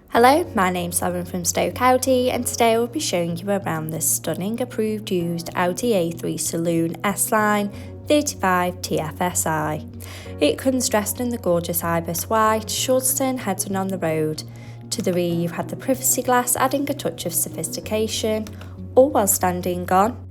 Hello, my name's Saloon from Stoke Audi, and today I will be showing you around this stunning approved used Audi A3 Saloon S-Line 35 TFSI. It comes dressed in the gorgeous ibis white, sure to turn heads when on the road. To the rear you have the privacy glass adding a touch of sophistication, all while standing on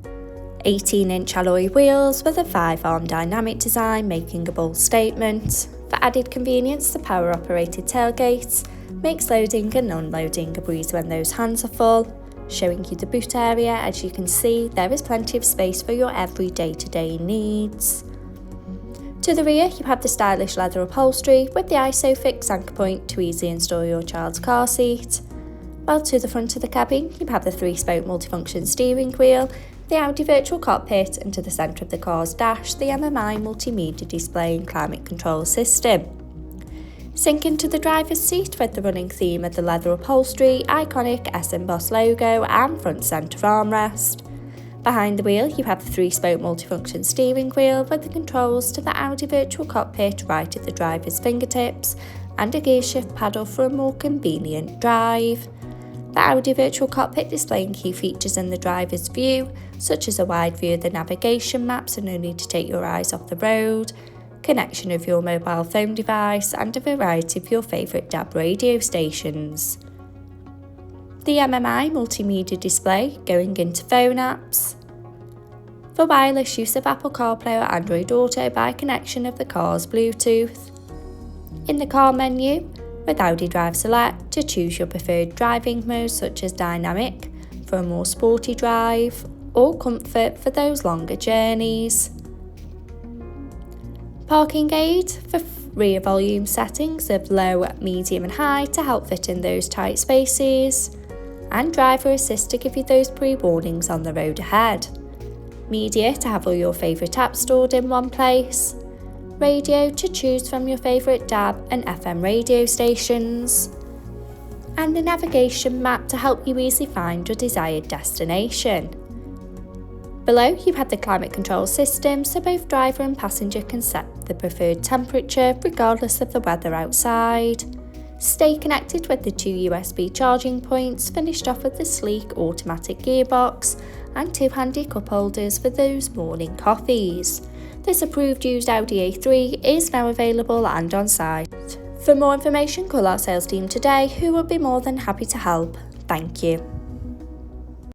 18-inch alloy wheels with a 5-arm dynamic design making a bold statement. For added convenience, the power-operated tailgate makes loading and unloading a breeze when those hands are full. Showing you the boot area, as you can see, there is plenty of space for your every day-to-day needs. To the rear, you have the stylish leather upholstery with the ISOFIX anchor point to easily install your child's car seat. While to the front of the cabin, you have the 3-spoke multifunction steering wheel, the Audi virtual cockpit, and to the centre of the car's dash, the MMI multimedia display and climate control system. Sink into the driver's seat with the running theme of the leather upholstery, iconic S-embossed logo and front centre armrest. Behind the wheel you have the 3-spoke multifunction steering wheel with the controls to the Audi virtual cockpit right at the driver's fingertips and a gear shift paddle for a more convenient drive. The Audi virtual cockpit displaying key features in the driver's view, such as a wide view of the navigation map so no need to take your eyes off the road, connection of your mobile phone device and a variety of your favourite DAB radio stations. The MMI multimedia display going into phone apps. For wireless use of Apple CarPlay or Android Auto by connection of the car's Bluetooth. In the car menu, with Audi Drive Select to choose your preferred driving mode such as dynamic for a more sporty drive or comfort for those longer journeys. Parking aid for rear volume settings of low, medium and high to help fit in those tight spaces, and driver assist to give you those pre-warnings on the road ahead. Media to have all your favourite apps stored in one place. Radio to choose from your favourite DAB and FM radio stations. And a navigation map to help you easily find your desired destination. Below you have the climate control system so both driver and passenger can set the preferred temperature regardless of the weather outside. Stay connected with the 2 USB charging points, finished off with the sleek automatic gearbox and 2 handy cup holders for those morning coffees. This approved used Audi A3 is now available and on site. For more information, call our sales team today who will be more than happy to help. Thank you.